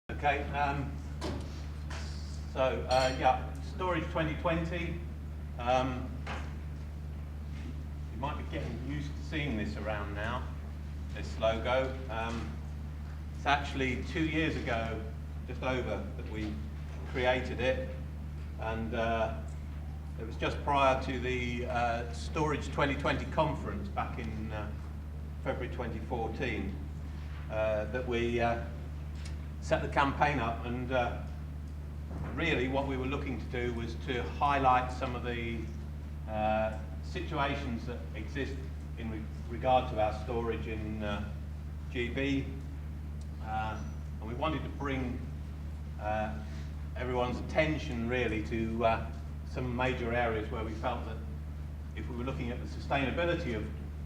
Okay, Storage 2020. You might be getting used to seeing this around now, this logo. It's actually 2 years ago, just over, that we created it, and it was just prior to the Storage 2020 conference back in February 2014 that we set the campaign up, and really what we were looking to do was to highlight some of the situations that exist in regard to our storage in GB, and we wanted to bring everyone's attention really to some major areas where we felt that if we were looking at the sustainability of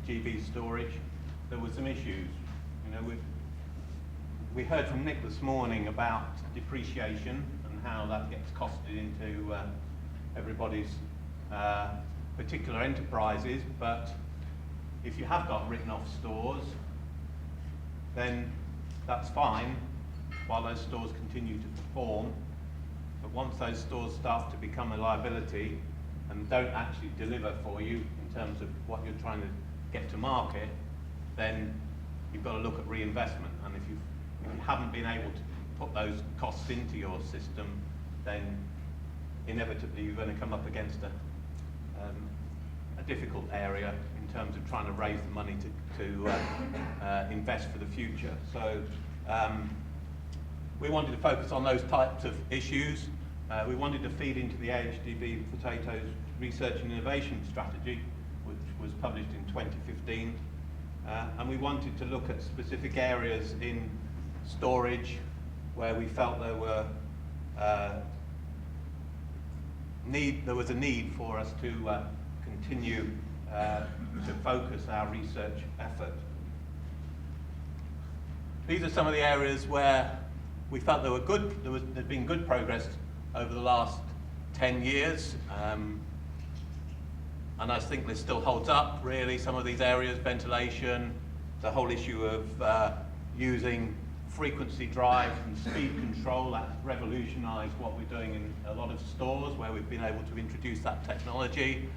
GB storage, there were some issues. You know, we heard from Nick this morning about depreciation and how that gets costed into everybody's particular enterprises, but if you have got written off stores, then that's fine while those stores continue to perform. But once those stores start to become a liability and don't actually deliver for you in terms of what you're trying to get to market, then you've got to look at reinvestment. And if you haven't been able to put those costs into your system, then inevitably you're going to come up against a difficult area in terms of trying to raise the money to invest for the future. So we wanted to focus on those types of issues. We wanted to feed into the AHDB Potatoes Research and Innovation Strategy, which was published in 2015. And we wanted to look at specific areas in storage where we felt there was a need for us to continue to focus our research effort. These are some of the areas where we felt there'd been good progress over the last 10 years. And I think this still holds up, really. Some of these areas, ventilation, the whole issue of using frequency drive and speed control, that's revolutionized what we're doing in a lot of stores where we've been able to introduce that technology.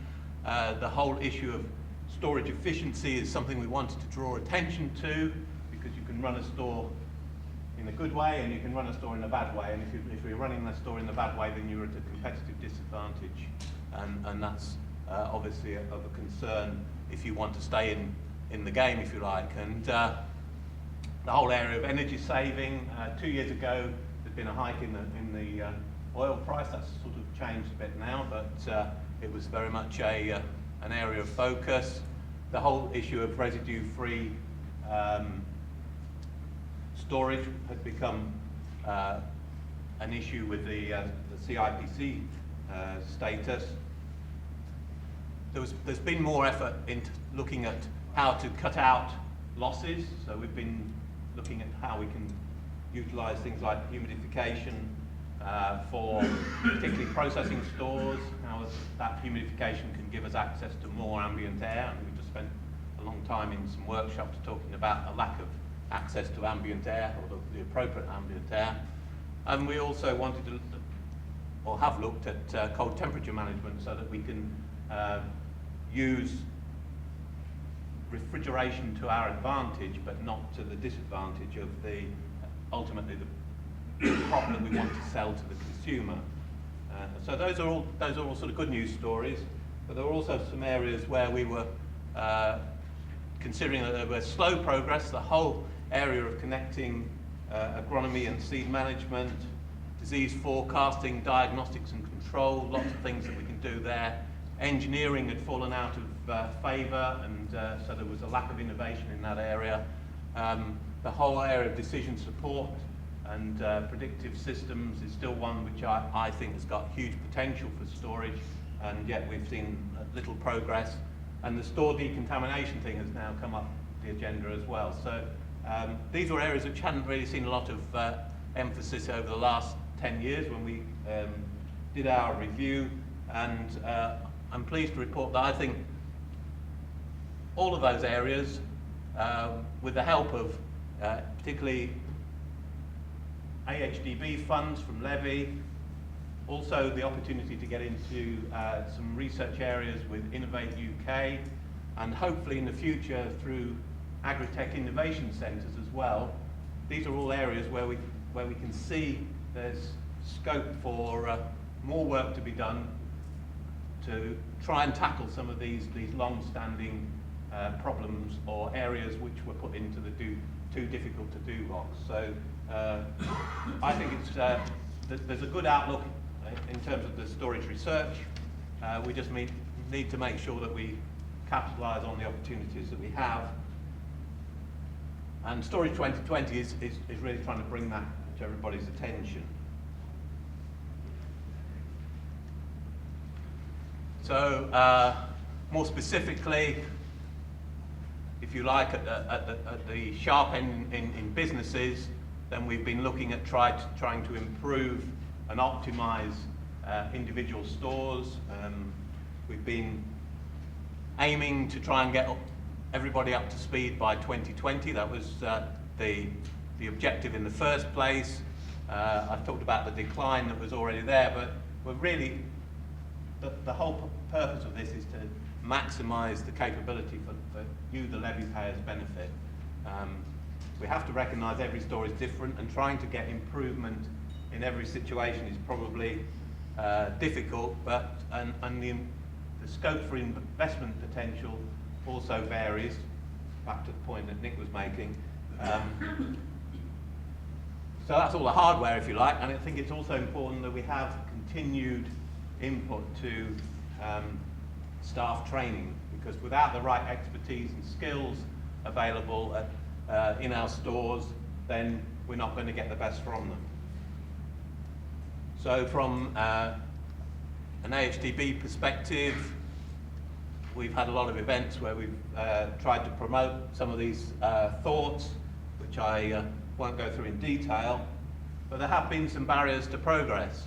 The whole issue of storage efficiency is something we wanted to draw attention to, because you can run a store in a good way and you can run a store in a bad way, and if you're running a store in the bad way, then you're at a competitive disadvantage, and that's obviously of a concern if you want to stay in the game, if you like. And the whole area of energy saving, 2 years ago there'd been a hike in the oil price. That's sort of changed a bit now, but it was very much an area of focus. The whole issue of residue-free storage had become an issue with the CIPC status. There's been more effort into looking at how to cut out losses, so we've been looking at how we can utilize things like humidification for particularly processing stores, how that humidification can give us access to more ambient air, and we just spent a long time in some workshops talking about a lack of access to ambient air, or the appropriate ambient air. And we also wanted to, or have looked at cold temperature management, so that we can use refrigeration to our advantage, but not to the disadvantage of ultimately the crop that we want to sell to the consumer. So those are all sort of good news stories, but there were also some areas where we were considering that there was slow progress. The whole area of connecting agronomy and seed management, disease forecasting, diagnostics and control, lots of things that we can do there. Engineering had fallen out of favour, and so there was a lack of innovation in that area. The whole area of decision support and predictive systems is still one which I think has got huge potential for storage, and yet we've seen little progress. And the store decontamination thing has now come up the agenda as well. So these were areas which hadn't really seen a lot of emphasis over the last 10 years when we did our review, and I'm pleased to report that I think all of those areas, with the help of particularly AHDB funds from levy, also the opportunity to get into some research areas with Innovate UK, and hopefully in the future through agri-tech innovation centres as well. These are all areas where we can see there's scope for more work to be done to try and tackle some of these long-standing problems or areas which were put into the too difficult to do box. So I think there's a good outlook in terms of the storage research. We just need to make sure that we capitalise on the opportunities that we have. And Storage 2020 is really trying to bring that to everybody's attention. So more specifically, if you like, at the sharp end in businesses, then we've been looking at trying to improve and optimise individual stores. We've been aiming to try and get everybody up to speed by 2020. That was the objective in the first place. I've talked about the decline that was already there, but we're really, the whole purpose of this is to maximise the capability for you, the levy payers, benefit. We have to recognise every store is different, and trying to get improvement in every situation is probably difficult, but the scope for investment potential also varies, back to the point that Nick was making. So that's all the hardware, if you like, and I think it's also important that we have continued input to staff training, because without the right expertise and skills available in our stores, then we're not going to get the best from them. So from an AHDB perspective, we've had a lot of events where we've tried to promote some of these thoughts, which I won't go through in detail, but there have been some barriers to progress.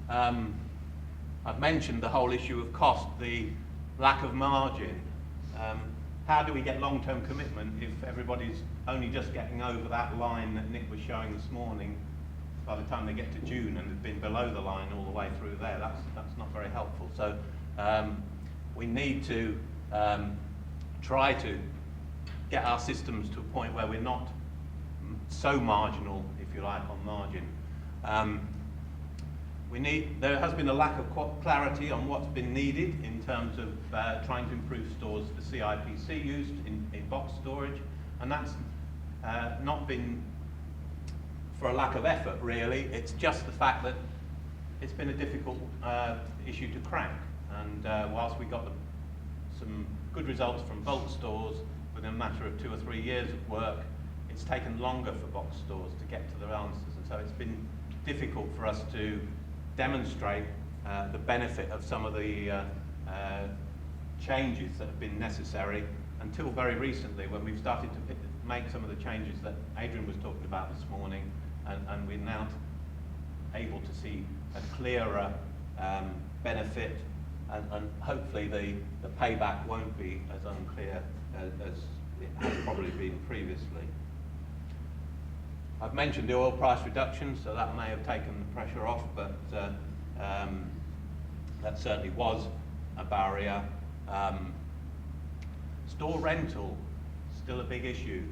I've mentioned the whole issue of cost, the lack of margin. How do we get long-term commitment if everybody's only just getting over that line that Nick was showing this morning? By the time they get to June and have been below the line all the way through there, that's not very helpful. So we need to try to get our systems to a point where we're not so marginal, if you like, on margin. There has been a lack of clarity on what's been needed in terms of trying to improve stores for CIPC use in box storage, and that's not been for a lack of effort, really. It's just the fact that it's been a difficult issue to crack, and whilst we got some good results from bulk stores within a matter of 2 or 3 years of work, it's taken longer for box stores to get to their answers, and so it's been difficult for us to demonstrate the benefit of some of the changes that have been necessary until very recently, when we've started to make some of the changes that Adrian was talking about this morning, and we're now able to see a clearer benefit, and hopefully the payback won't be as unclear as it has probably been previously. I've mentioned the oil price reduction, so that may have taken the pressure off, but that certainly was a barrier. Store rental, still a big issue.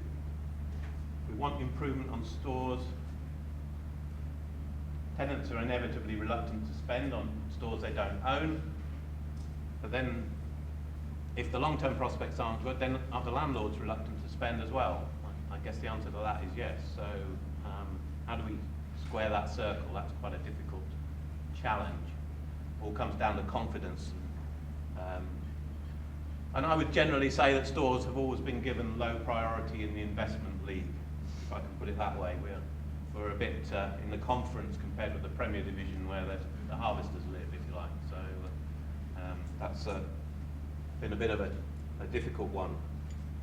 We want improvement on stores. Tenants are inevitably reluctant to spend on stores they don't own, but then if the long-term prospects aren't good, then are the landlords reluctant to spend as well? I guess the answer to that is yes. So how do we square that circle? That's quite a difficult challenge. All comes down to confidence. And I would generally say that stores have always been given low priority in the investment league, if I can put it that way. We're a bit in the conference compared with the Premier Division, where the harvesters live, if you like. So that's been a bit of a difficult one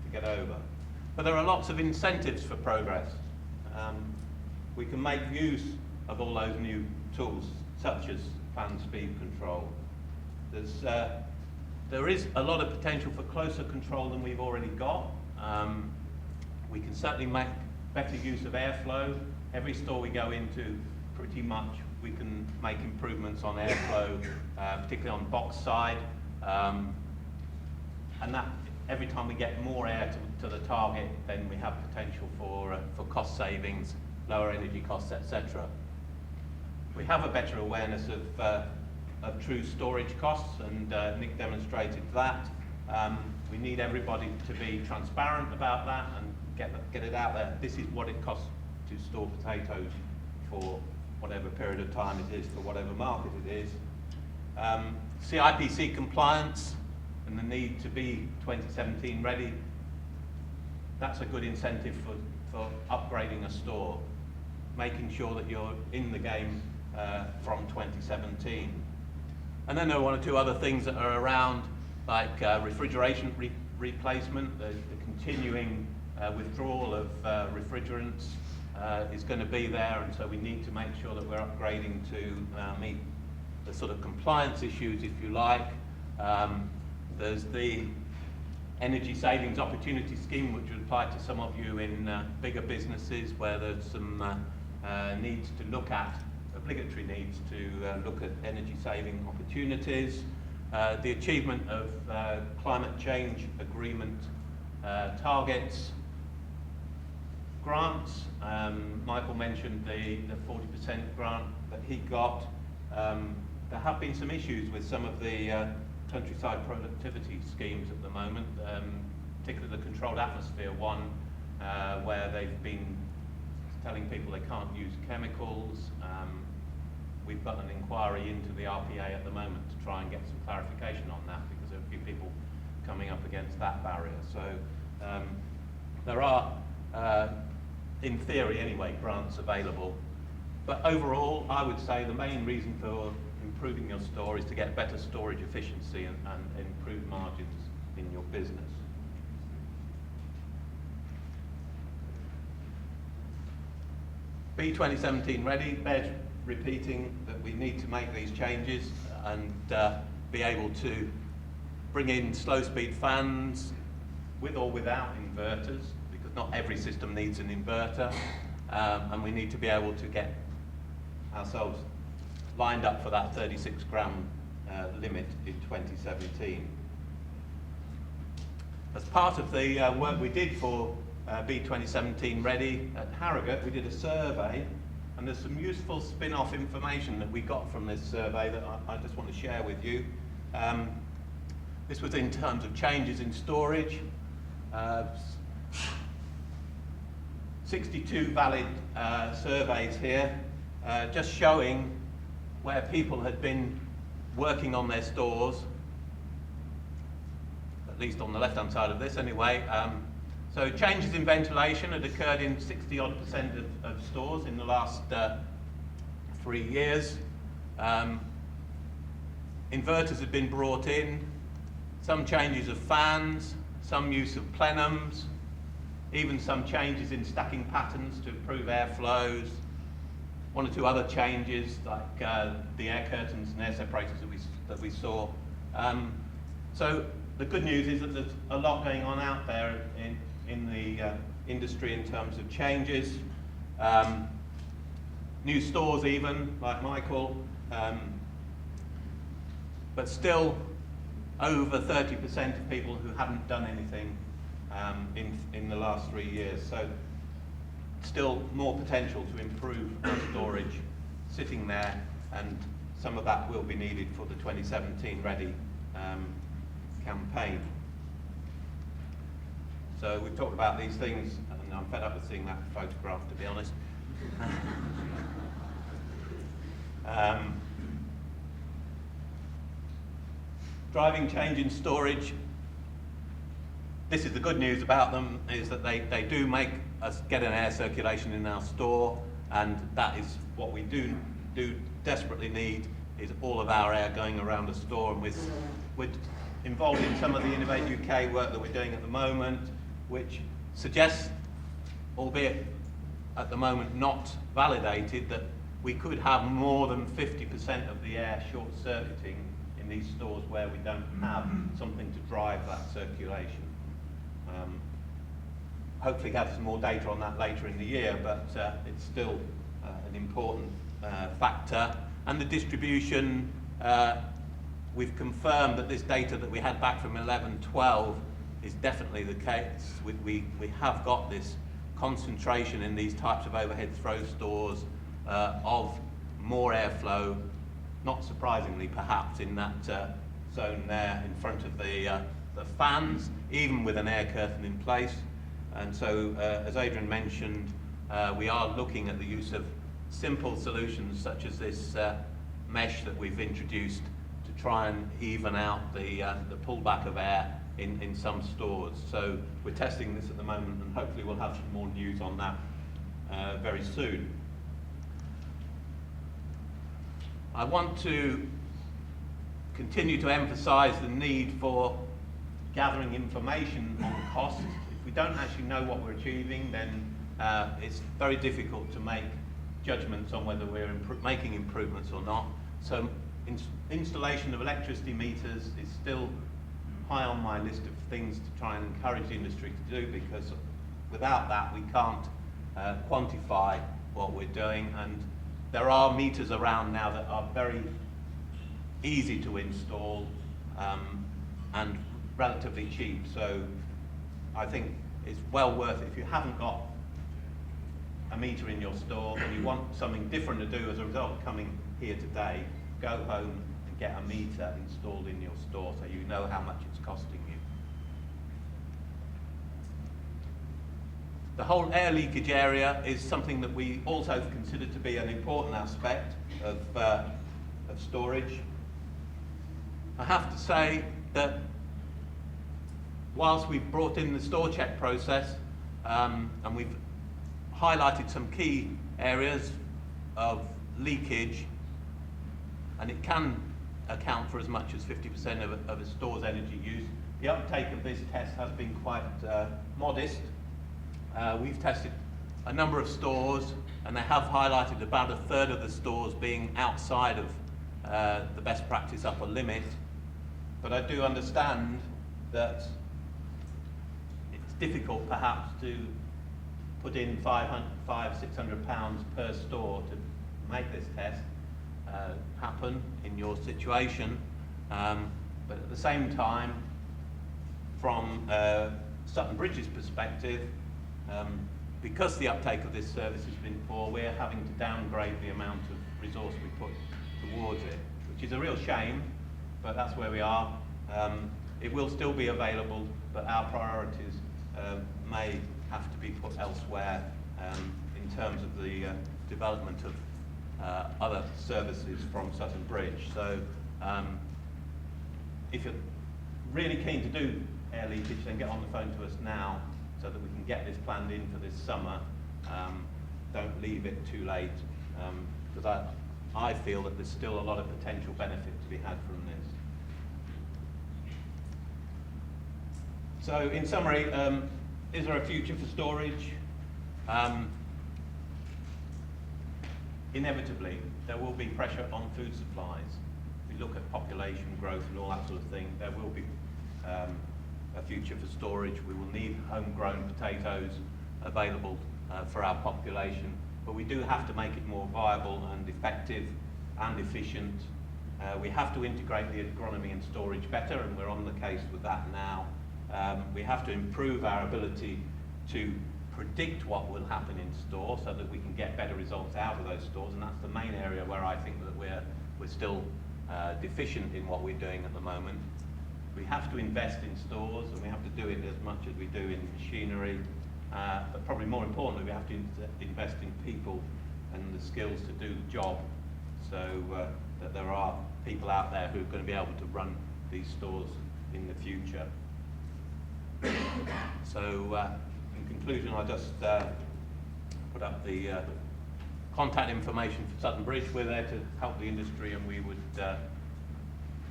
to get over. But there are lots of incentives for progress. We can make use of all those new tools, such as fan speed control. There is a lot of potential for closer control than we've already got. We can certainly make better use of airflow. Every store we go into, pretty much we can make improvements on airflow, particularly on the box side. And that, every time we get more air to the target, then we have potential for cost savings, lower energy costs, etc. We have a better awareness of true storage costs, and Nick demonstrated that. We need everybody to be transparent about that and get it out there. This is what it costs to store potatoes for whatever period of time it is, for whatever market it is. CIPC compliance and the need to be 2017 ready, that's a good incentive for upgrading a store, making sure that you're in the game from 2017. And then there are one or two other things that are around, like refrigeration replacement. The continuing withdrawal of refrigerants is going to be there, and so we need to make sure that we're upgrading to meet the sort of compliance issues, if you like. There's the energy savings opportunity scheme, which would apply to some of you in bigger businesses where there's some needs to look at, obligatory needs to look at energy saving opportunities. The achievement of climate change agreement targets. Grants, Michael mentioned the 40% grant that he got. There have been some issues with some of the countryside productivity schemes at the moment, particularly the controlled atmosphere one, where they've been telling people they can't use chemicals. We've got an inquiry into the RPA at the moment to try and get some clarification on that, because there are a few people coming up against that barrier. So there are, in theory anyway, grants available. But overall, I would say the main reason for improving your store is to get better storage efficiency and improve margins in your business. Be 2017 ready, bears repeating that we need to make these changes and be able to bring in slow speed fans with or without inverters, because not every system needs an inverter, and we need to be able to get ourselves lined up for that 36 gram limit in 2017. As part of the work we did for Be 2017 Ready at Harrogate, we did a survey, and there's some useful spin-off information that we got from this survey that I just want to share with you. This was in terms of changes in storage. 62 valid surveys here, just showing where people had been working on their stores, at least on the left-hand side of this anyway. So changes in ventilation had occurred in 60-odd% of stores in the last 3 years. Inverters had been brought in, some changes of fans, some use of plenums, even some changes in stacking patterns to improve airflows, one or two other changes like the air curtains and air separators that we saw. So the good news is that there's a lot going on out there in the industry in terms of changes. New stores even, like Michael, but still over 30% of people who haven't done anything in the last 3 years. So still more potential to improve our storage sitting there, and some of that will be needed for the 2017 Ready campaign. So we've talked about these things, and I'm fed up with seeing that photograph, to be honest. Driving change in storage. This is the good news about them, is that they do make us get an air circulation in our store, and that is what we do desperately need, is all of our air going around the store. And we're involved in some of the Innovate UK work that we're doing at the moment, which suggests, albeit at the moment not validated, that we could have more than 50% of the air short-circuiting in these stores where we don't have something to drive that circulation. hopefully gather some more data on that later in the year, but it's still an important factor. And the distribution, we've confirmed that this data that we had back from 11-12 is definitely the case. We have got this concentration in these types of overhead throw stores of more airflow, not surprisingly perhaps, in that zone there in front of the fans, even with an air curtain in place. And so, as Adrian mentioned, we are looking at the use of simple solutions such as this mesh that we've introduced to try and even out the pullback of air in some stores. So we're testing this at the moment, and hopefully we'll have some more news on that very soon. I want to continue to emphasize the need for gathering information on costs. If we don't actually know what we're achieving, then it's very difficult to make judgments on whether we're making improvements or not. So installation of electricity meters is still high on my list of things to try and encourage the industry to do, because without that we can't quantify what we're doing. And there are meters around now that are very easy to install and relatively cheap. So I think it's well worth it. If you haven't got a meter in your store and you want something different to do as a result of coming here today, go home and get a meter installed in your store so you know how much it's costing you. The whole air leakage area is something that we also consider to be an important aspect of storage. I have to say that whilst we've brought in the store check process and we've highlighted some key areas of leakage, and it can account for as much as 50% of a store's energy use, the uptake of this test has been quite modest. We've tested a number of stores, and they have highlighted about a third of the stores being outside of the best practice upper limit. But I do understand that it's difficult perhaps to put in £500–600 per store to make this test happen in your situation. But at the same time, from Sutton Bridge's perspective, because the uptake of this service has been poor, we're having to downgrade the amount of resource we put towards it, which is a real shame, but that's where we are. It will still be available, but our priorities may have to be put elsewhere in terms of the development of other services from Sutton Bridge. So if you're really keen to do air leakage, then get on the phone to us now so that we can get this planned in for this summer. Don't leave it too late, because I feel that there's still a lot of potential benefit to be had from this. So in summary, is there a future for storage? Inevitably, there will be pressure on food supplies. If we look at population growth and all that sort of thing, there will be a future for storage. We will need homegrown potatoes available for our population, but we do have to make it more viable and effective and efficient. We have to integrate the agronomy and storage better, and we're on the case with that now. We have to improve our ability to predict what will happen in store so that we can get better results out of those stores, and that's the main area where I think that we're still deficient in what we're doing at the moment. We have to invest in stores, and we have to do it as much as we do in machinery, but probably more importantly, we have to invest in people and the skills to do the job, so that there are people out there who are going to be able to run these stores in the future. So in conclusion, I'll just put up the contact information for Sutton Bridge. We're there to help the industry, and we would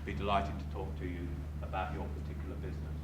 be delighted to talk to you about your particular business.